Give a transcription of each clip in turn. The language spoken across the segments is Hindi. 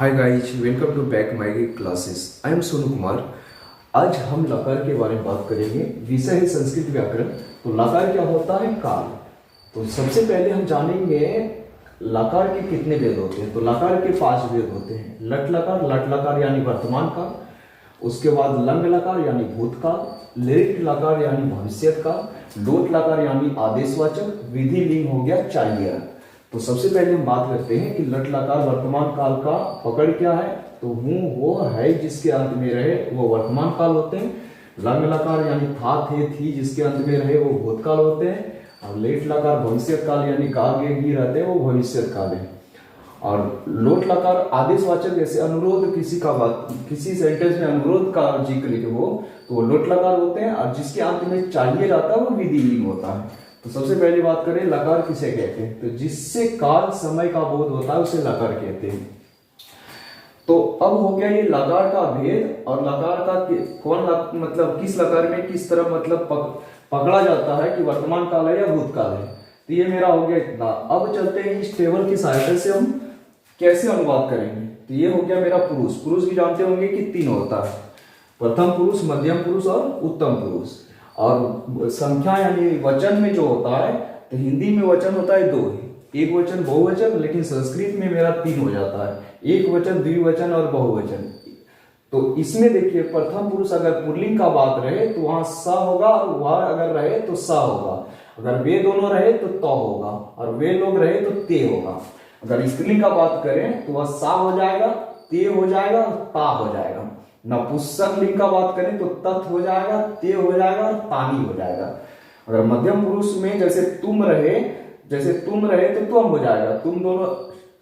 Hi guys, welcome to back my classes. I am Sonu Kumar. आज हम लकार के बारे में बात करेंगे। विषय है संस्कृत व्याकरण। तो लकार क्या होता है? काल। तो सबसे पहले हम जानेंगे लकार के कितने वेद होते हैं। तो लकार के 5 वेद होते हैं। लट लकार यानी वर्तमान काल, उसके बाद लंग लकार यानी भूतकाल, लिट लकार यानी भविष्यत काल, लोट लकार यानी आदेशवाचक, विधि लिंग हो गया चाहिए। तो सबसे पहले हम बात करते हैं कि लट लकार वर्तमान काल का पकड़ क्या है। तो हूं वो है जिसके अंत में रहे वो वर्तमान काल होते हैं। लंग लकार यानी था थे थी जिसके अंत में रहे वो भूतकाल होते हैं। और लेट लकार भविष्यत काल यानी का गे गी रहते हैं वो भविष्यत काल है। और लोट लकार आदेशवाचक, जैसे अनुरोध किसी का बात किसी सेंटेंस में अनुरोध का जिक्र हो तो वो लोट लकार होते हैं। और जिसके अंत में चाहिए रहता है वो विधि लिंग होता है। तो सबसे पहली बात करें लकार किसे कहते हैं। तो जिससे काल समय का बोध होता है उसे लकार कहते हैं। तो अब हो गया ये लकार का भेद और लकार का मतलब किस लकार में किस तरह मतलब पकड़ा जाता है कि वर्तमान काल है या भूतकाल है। तो ये मेरा हो गया इतना। अब चलते हैं इस टेबल की सहायता से हम कैसे अनुवाद करेंगे। तो ये हो गया मेरा पुरुष। पुरुष भी जानते होंगे कि 3 होता है, प्रथम पुरुष, मध्यम पुरुष और उत्तम पुरुष। और संख्या यानी वचन में जो होता है तो हिंदी में वचन होता है 2, एक वचन बहुवचन, लेकिन संस्कृत में मेरा 3 हो जाता है, एक वचन द्विवचन और बहुवचन। तो इसमें देखिए प्रथम पुरुष अगर पुल्लिंग का बात रहे तो वहां स होगा, और वह अगर रहे तो स होगा। अगर वे दोनों रहे तो त होगा, और वे लोग रहे तो ते होगा। अगर स्त्रीलिंग का बात करें तो वह सा हो जाएगा, ते हो जाएगा, ता हो जाएगा। नपुंसक लिंग का बात करें तो तत् हो जाएगा, ते हो जाएगा और तानी हो जाएगा। अगर मध्यम पुरुष में जैसे तुम रहे तो तुम हो जाएगा, तुम दोनों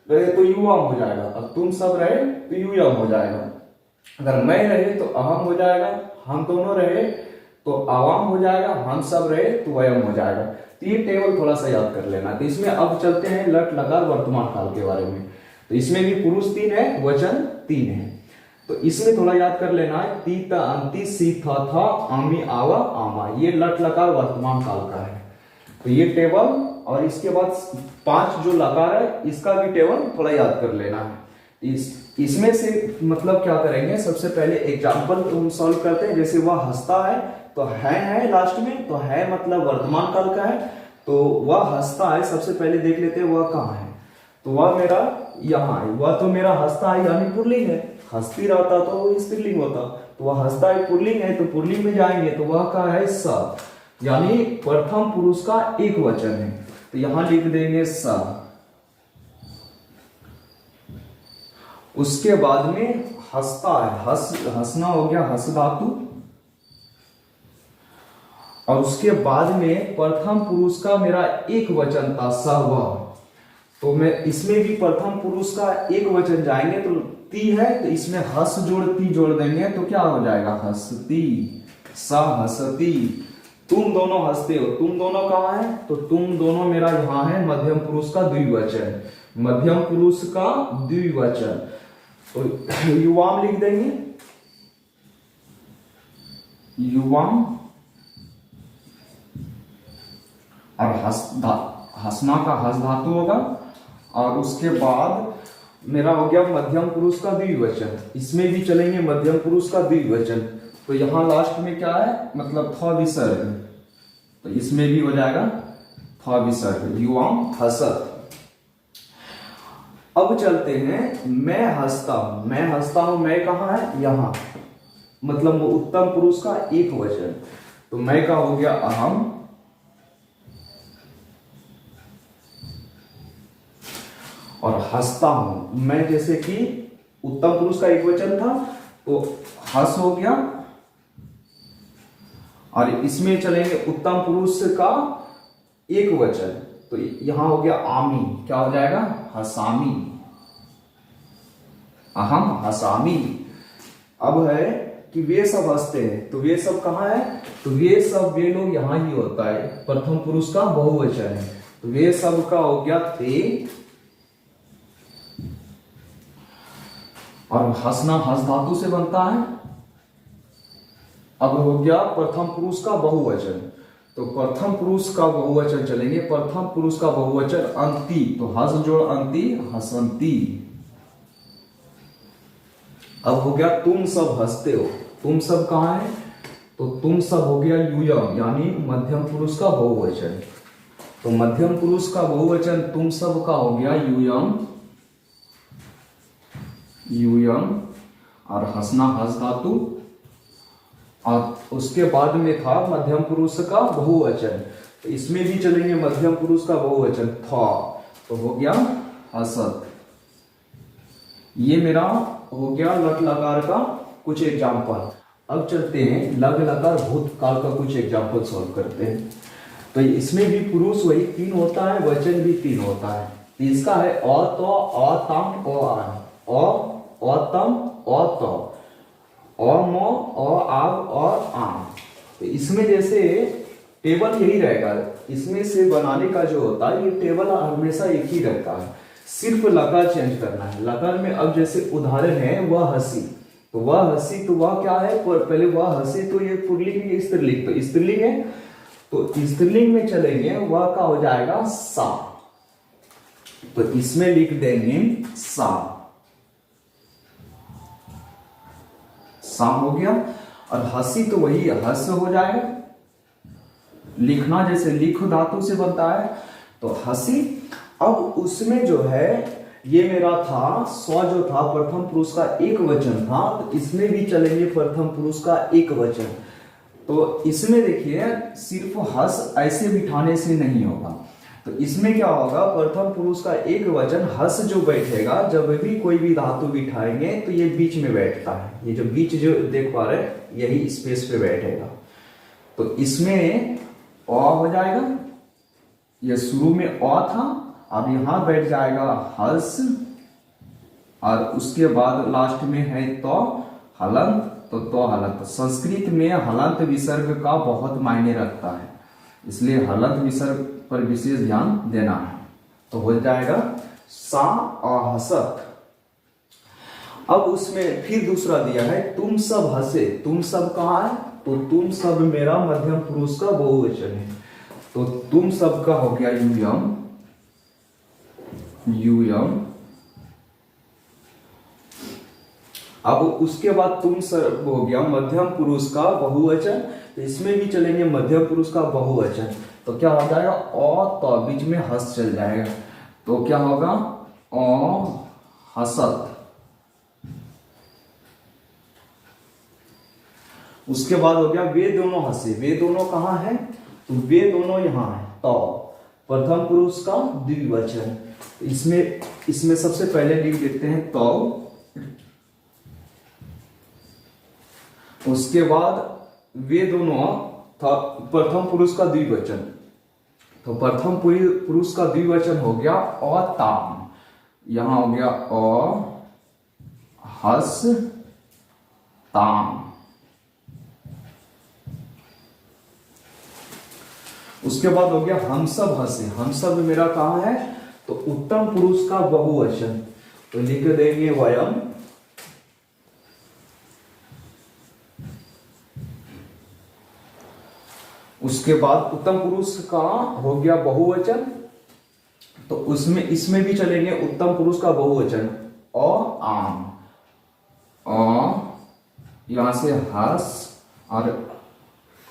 रहे तो युवाम हो जाएगा, और तुम सब रहे तो युयम हो जाएगा। अगर मैं रहे तो अहम हो जाएगा, हम दोनों रहे तो आवाम हो जाएगा, हम सब रहे तो वयम हो जाएगा। तो ये टेबल थोड़ा सा याद कर लेना। तो इसमें अब चलते हैं लट लकार वर्तमान काल के बारे में। तो इसमें भी पुरुष 3 है, वचन 3 है। तो इसमें थोड़ा याद कर लेना है। ती त अंति सी था आमी आवा आमा, ये लट लकार वर्तमान काल का है। तो ये टेबल और इसके बाद 5 जो लकार है इसका भी टेबल थोड़ा याद कर लेना है। इसमें से मतलब क्या करेंगे, सबसे पहले एग्जाम्पल हम सॉल्व करते हैं। जैसे वह हंसता है तो है लास्ट में, तो है मतलब वर्तमान काल का है। तो वह हंसता है, सबसे पहले देख लेते हैं वह कहाँ है। तो वह मेरा यहाँ है, वह तो मेरा हंसता है यानी पुल्लिंग है। हंसती रहता तो वो स्त्रीलिंग होता। तो वह हंसता है पुल्लिंग है, तो पुल्लिंग में जाएंगे तो वह का है स, यानी प्रथम पुरुष का एक वचन है। तो यहां लिख देंगे स। उसके बाद में हंसता है, हंसना हो गया हंस धातु। और उसके बाद में प्रथम पुरुष का मेरा एक वचन था स वह। तो मैं इसमें भी प्रथम पुरुष का एक वचन जाएंगे तो ती है, तो इसमें हस जोड़ देंगे तो क्या हो जाएगा हंसती, स हंसती। तुम दोनों हंसते हो, तुम दोनों कहाँ है? तो तुम दोनों मेरा यहाँ है मध्यम पुरुष का द्विवचन, मध्यम पुरुष का द्विवचन। तो युवाम लिख देंगे, युवाम। और हंसना का हस धातु होगा। और उसके बाद मेरा हो गया मध्यम पुरुष का द्विवचन। इसमें भी चलेंगे मध्यम पुरुष का द्विवचन। तो यहां लास्ट में क्या है मतलब थ विसर्ग, तो इसमें भी हो जाएगा थ विसर्ग, युवाम हसत। अब चलते हैं मैं हंसता हूं। मैं कहां है? यहां, मतलब उत्तम पुरुष का एक वचन। तो मैं का हो गया अहम। और हंसता हूं मैं, जैसे कि उत्तम पुरुष का एक वचन था तो हंस हो गया। और इसमें चलेंगे उत्तम पुरुष का एक वचन, तो यहां हो गया आमी, क्या हो जाएगा हसामी, अहम हसामी। अब है कि वे सब हंसते हैं, तो वे सब कहां है? तो वे सब वे लोग यहां ही होता है, प्रथम पुरुष का बहुवचन है। तो वे सब का हो गया थे। और हंसना हंस धातु से बनता है। अब हो गया प्रथम पुरुष का बहुवचन, तो प्रथम पुरुष का बहुवचन चलेंगे। प्रथम पुरुष का बहुवचन अंति, तो हस जोड़ अंति हसंती। अब हो गया तुम सब हंसते हो। तुम सब कहाँ है? तो तुम सब हो गया यूयम, यानी मध्यम पुरुष का बहुवचन। तो मध्यम पुरुष का बहुवचन तुम सब का हो गया यूयम, यूयम, और हंसना हंस धातु, और उसके बाद में था मध्यम पुरुष का बहुवचन। तो इसमें भी चलेंगे मध्यम पुरुष का बहुवचन था, तो हो गया हसत। ये मेरा हो गया लट लकार का कुछ एग्जाम्पल। अब चलते हैं लग लकार भूतकाल का कुछ एग्जाम्पल सॉल्व करते हैं। तो इसमें भी पुरुष वही 3 होता है, वचन भी 3 होता है। तो इसका है अ तो अतम अ अतम अत अम आब आम। तो इसमें जैसे टेबल यही रहेगा, इसमें से बनाने का जो होता है ये टेबल हमेशा एक ही रहता है, सिर्फ लकार चेंज करना है। लकार में अब जैसे उदाहरण है वह हंसी, तो वह हंसी, तो वह क्या है? पहले वह हंसी, तो ये पुल्लिंग स्त्रीलिंग, तो स्त्रीलिंग है, तो स्त्रीलिंग में चलेंगे वह का हो जाएगा सा। तो इसमें लिख देंगे सा, सा हो गया। और हंसी तो वही हस हो जाएगा। लिखना जैसे लिख धातु से बनता है, तो हंसी। अब उसमें जो है ये मेरा था स्व जो था प्रथम पुरुष का एक वचन था, तो इसमें भी चलेंगे प्रथम पुरुष का एक वचन। तो इसमें देखिए सिर्फ हस ऐसे बिठाने से नहीं होगा, तो इसमें क्या होगा? प्रथम पुरुष का एक वचन हस जो बैठेगा, जब भी कोई भी धातु बिठाएंगे तो ये बीच में बैठता है। ये जो बीच जो देख पा रहे हैं यही स्पेस पे बैठेगा। तो इसमें अ हो जाएगा, ये शुरू में अ था, अब यहां बैठ जाएगा हस, और उसके बाद लास्ट में है तो हलंत, तो हलंत। संस्कृत में हलंत विसर्ग का बहुत मायने रखता है, इसलिए हलंत विसर्ग पर विशेष ध्यान देना है। तो हो जाएगा सा हसत। अब उसमें फिर दूसरा दिया है तुम सब हंसे। तुम सब कहाँ है? तो तुम सब मेरा मध्यम पुरुष का बहुवचन है, तो तुम सब का हो गया यूयम, यूयम। अब उसके बाद तुम सब हो गया मध्यम पुरुष का बहुवचन, तो इसमें भी चलेंगे मध्यम पुरुष का बहुवचन। तो क्या हो जाएगा? अ तो बीच में हस चल जाएगा, तो क्या होगा? अ हसत। उसके बाद हो गया वे दोनों हंसे। वे दोनों कहाँ है? तो वे दोनों यहां है, तो प्रथम पुरुष का द्विवचन। इसमें सबसे पहले लिख देते हैं तो, उसके बाद वे दोनों था प्रथम पुरुष का द्विवचन, तो प्रथम पुरुष का द्विवचन हो गया अताम। यहां हो गया अ हस ताम। उसके बाद हो गया हम सब हंसे। हम सब मेरा कहां है? तो उत्तम पुरुष का बहुवचन, तो लिख देंगे वयम। उसके बाद उत्तम पुरुष का हो गया बहुवचन, तो इसमें भी चलेंगे उत्तम पुरुष का बहुवचन आम। यहां से हस और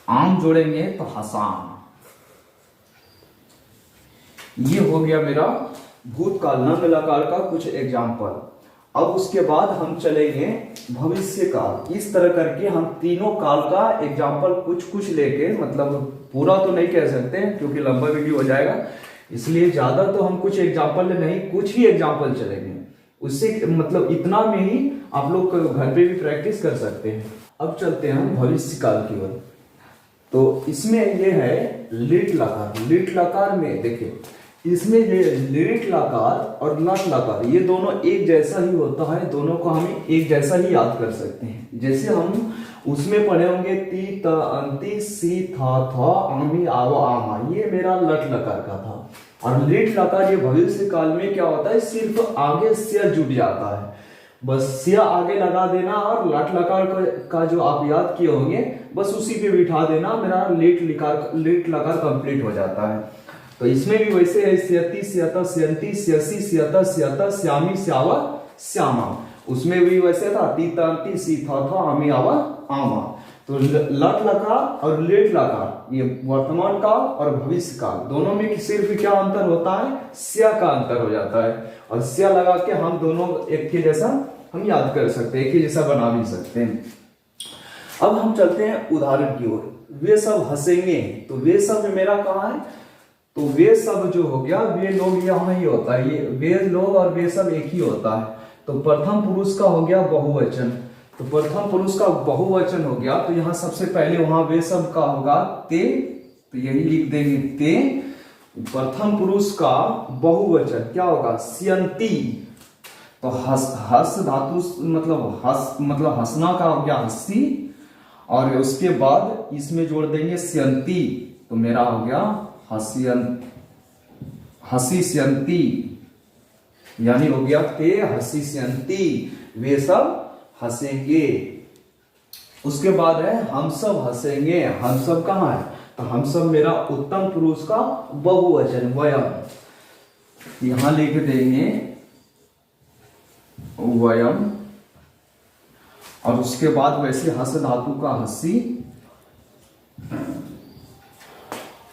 आम जोड़ेंगे तो हसाम। ये हो गया मेरा भूतकाल नंद लकार का कुछ एग्जाम्पल। अब उसके बाद हम चलेंगे भविष्य काल। इस तरह करके हम तीनों काल का एग्जाम्पल कुछ लेके, मतलब पूरा तो नहीं कह सकते क्योंकि लंबा वीडियो हो जाएगा, इसलिए ज्यादा तो हम कुछ एग्जाम्पल नहीं, कुछ ही एग्जाम्पल चलेंगे। उससे मतलब इतना में ही आप लोग घर पे भी प्रैक्टिस कर सकते हैं। अब चलते हैं भविष्य काल की ओर। तो इसमें ये है लिट लकार। लिट लकार में देखिए, इसमें ये लिट लकार और लट लकार ये दोनों एक जैसा ही होता है, दोनों को हम एक जैसा ही याद कर सकते हैं। जैसे हम उसमें पढ़े होंगे ती त अंति सी था आमी आव आमा, ये मेरा लट लकार का था। और लिट लकार ये भविष्य काल में क्या होता है, सिर्फ आगे से जुड़ जाता है, बस सिया आगे लगा देना, और लट लकार का जो आप याद किए होंगे बस उसी पे बिठा देना, मेरा लिट लकार कंप्लीट हो जाता है। तो इसमें भी वैसे है, स्यति स्यता स्यंती स्यसी स्यता स्यता श्यामी स्यावा श्यामा। उसमें भी वैसे था ती ती सी था हमें आवा आवा। तो लट लकार और लेट लकार ये वर्तमान काल और भविष्य काल दोनों में सिर्फ क्या अंतर होता है, स्या का अंतर हो जाता है। और स्या लगा के हम दोनों एक के जैसा हम याद कर सकते हैं, एक ही जैसा बना भी सकते हैं। अब हम चलते हैं उदाहरण की ओर। वे सब हंसेंगे, तो वे सब मेरा कहाँ है, तो वे सब जो हो गया वे लोग यहाँ ही होता है, ये वे लोग और वे सब एक ही होता है। तो प्रथम पुरुष का हो गया बहुवचन, तो प्रथम पुरुष का बहुवचन हो गया, तो यहाँ सबसे पहले वहां वे सब का होगा ते, तो यही लिख देंगे ते। प्रथम पुरुष का बहुवचन क्या होगा, स्यन्ति। तो हस धातु मतलब हंसना का हो गया हंसी, और उसके बाद इसमें जोड़ देंगे स्यन्ति, तो मेरा हो गया हसी स्यन्ति, यानी हो गया ते हसी स्यन्ति, वे सब हंसेंगे। उसके बाद है हम सब हंसेंगे, हम सब कहाँ है, तो हम सब मेरा उत्तम पुरुष का बहुवचन वयम, यहां लिख देंगे वयम। और उसके बाद वैसे हस धातु का हंसी,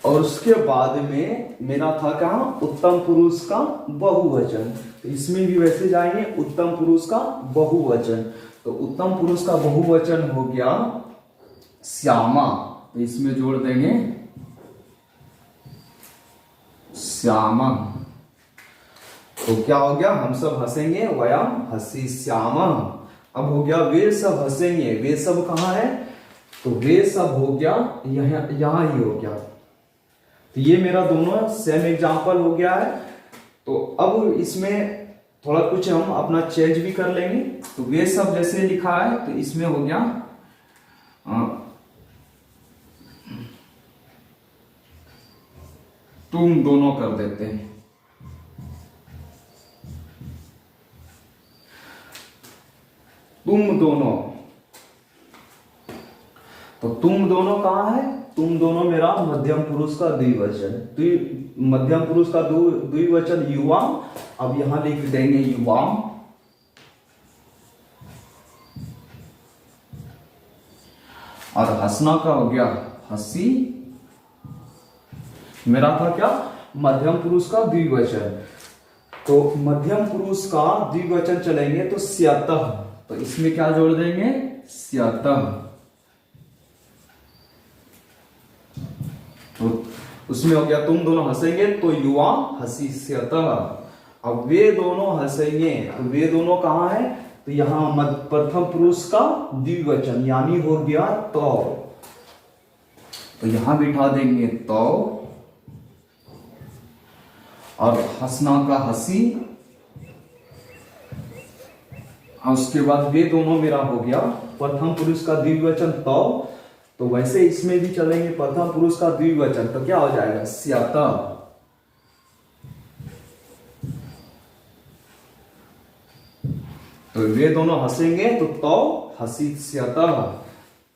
और उसके बाद में मेरा था कहा उत्तम पुरुष का बहुवचन, तो इसमें भी वैसे जाएंगे उत्तम पुरुष का बहुवचन। तो उत्तम पुरुष का बहुवचन हो गया श्यामा, तो इसमें जोड़ देंगे श्यामा। तो क्या हो गया, हम सब हंसेंगे वयम हसी श्यामा। अब हो गया वे सब हंसेंगे, वे सब कहाँ है, तो वे सब हो गया यहां ही हो गया। तो ये मेरा दोनों सेम एग्जांपल हो गया है। तो अब इसमें थोड़ा कुछ हम अपना चेंज भी कर लेंगे। तो वे सब जैसे लिखा है तो इसमें हो गया तुम दोनों कर देते हैं। तुम दोनों, तो तुम दोनों कहां है, तुम दोनों मेरा मध्यम पुरुष का द्विवचन, मध्यम पुरुष का द्विवचन युवा। अब यहां लिख देंगे युवा। और हंसना का हो गया हंसी, मेरा था क्या मध्यम पुरुष का द्विवचन। तो मध्यम पुरुष का द्विवचन चलेंगे तो स्यतः, तो इसमें क्या जोड़ देंगे स्यतः। तो उसमें हो गया तुम दोनों हंसेंगे तो युवा हसी स्यतः। अब वे दोनों हंसेंगे, तो वे दोनों कहां है, तो यहां प्रथम पुरुष का द्विवचन यानी हो गया तो यहां बिठा देंगे तो। और हंसना का हंसी, और उसके बाद वे दोनों मेरा हो गया प्रथम पुरुष का द्विवचन तो वैसे इसमें भी चलेंगे प्रथम पुरुष का द्विवचन, तो क्या हो जाएगा स्यतः। तो वे दोनों हंसेंगे तो हसी स्यतः।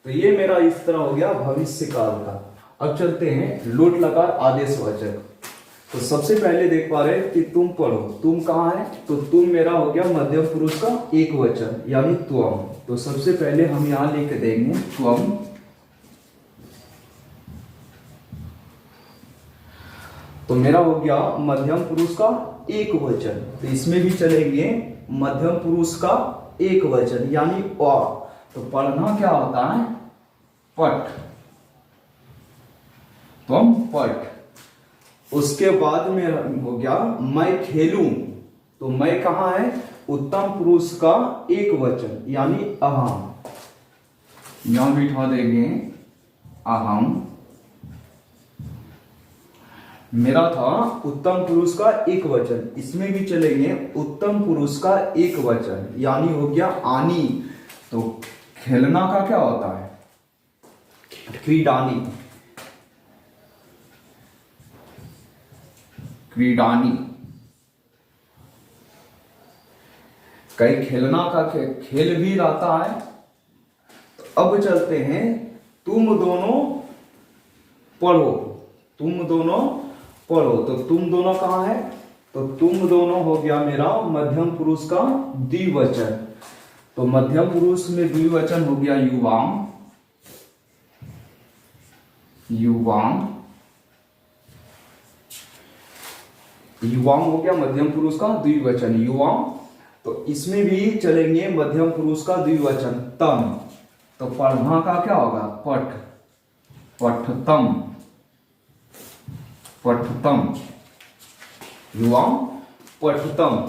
तो ये मेरा इस तरह हो गया भविष्य काल का। अब चलते हैं लोट लकार आदेशवाचक। तो सबसे पहले देख पा रहे हैं कि तुम पढ़ो, तुम कहाँ है, तो तुम मेरा हो गया मध्यम पुरुष का एक वचन यानी त्वम। तो सबसे पहले हम यहां लिख देंगे त्वम। तो मेरा हो गया मध्यम पुरुष का एक वचन, तो इसमें भी चलेंगे मध्यम पुरुष का एक वचन यानी अ। तो पढ़ना क्या होता है पट, त्वम पट। उसके बाद में हो गया मैं खेलूं, तो मैं कहां है उत्तम पुरुष का एक वचन यानी अहम, यहां बिठा देंगे अहम। मेरा था उत्तम पुरुष का एक वचन, इसमें भी चलेंगे उत्तम पुरुष का एक वचन यानी हो गया आनी। तो खेलना का क्या होता है क्रीडानी, क्रीडानी। कई खेलना का खेल भी रहता है। तो अब चलते हैं तुम दोनों पढ़ो, तुम दोनों पढ़ो। तो तुम दोनों कहां है, तो तुम दोनों हो गया मेरा मध्यम पुरुष का द्विवचन तो मध्यम पुरुष में द्विवचन हो गया युवाम, युवाम, युवाम हो गया मध्यम पुरुष का द्विवचन युवाम। तो इसमें भी चलेंगे मध्यम पुरुष का द्विवचन तम। तो पढ़ना का क्या होगा? पठ, पठतम, पठतम, युवाम पठतम।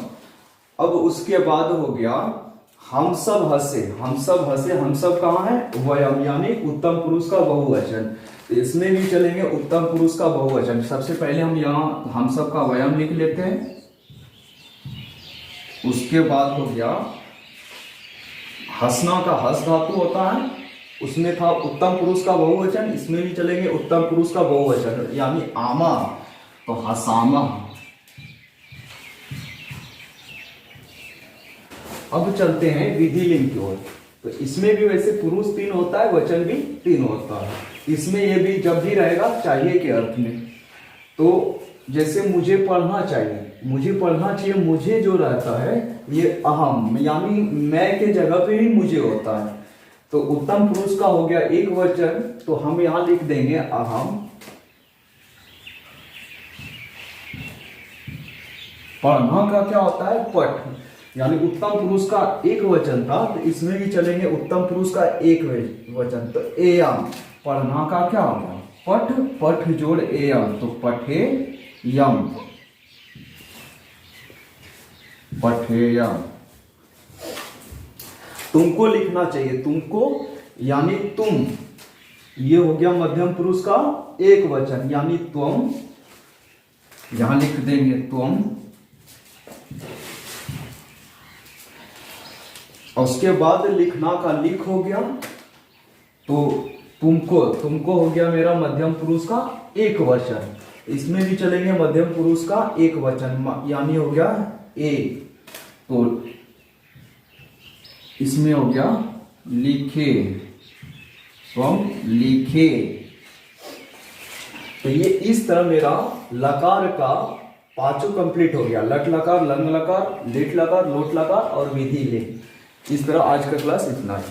अब उसके बाद हो गया हम सब हंसे, हम सब हंसे। हम सब कहाँ है? वयम, यानी उत्तम पुरुष का बहुवचन। इसमें भी चलेंगे उत्तम पुरुष का बहुवचन। सबसे पहले हम यहाँ हम सब का वयम लिख लेते हैं। उसके बाद हो गया हंसना का हंस धातु होता है, उसमें था उत्तम पुरुष का बहुवचन। इसमें भी चलेंगे उत्तम पुरुष का बहुवचन, यानी आमा, तो हसामा। अब चलते हैं विधिलिंग की ओर। तो इसमें भी वैसे पुरुष 3 होता है, वचन भी 3 होता है। इसमें ये भी जब भी रहेगा चाहिए के अर्थ में। तो जैसे मुझे पढ़ना चाहिए, मुझे पढ़ना चाहिए, मुझे जो रहता है ये अहम, यानी मैं के जगह पे ही मुझे होता है। तो उत्तम पुरुष का हो गया एक वचन, तो हम यहां लिख देंगे अहम। पढ़ना का क्या होता है? पठ, यानी उत्तम पुरुष का एक वचन था, तो इसमें भी चलेंगे उत्तम पुरुष का एक वचन। तो एयम, पढ़ना का क्या होगा? पठ, पठ जोड़ एयम, तो पठे यम, पठेयम। तुमको लिखना चाहिए, तुमको यानी तुम, ये हो गया मध्यम पुरुष का एक वचन, यानी तुम। यहां लिख देंगे तुम। और उसके बाद लिखना का लिख हो गया, तो तुमको, तुमको हो गया मेरा मध्यम पुरुष का एक वचन। इसमें भी चलेंगे मध्यम पुरुष का एक वचन, यानी हो गया ए। तो इसमें हो गया लिखे, स्वम लिखे। तो ये इस तरह मेरा लकार का 5 कंप्लीट हो गया। लट लकार, लंग लकार, लिट लकार, लोट लकार और विधि लिंग। इस तरह आज का क्लास इतना है।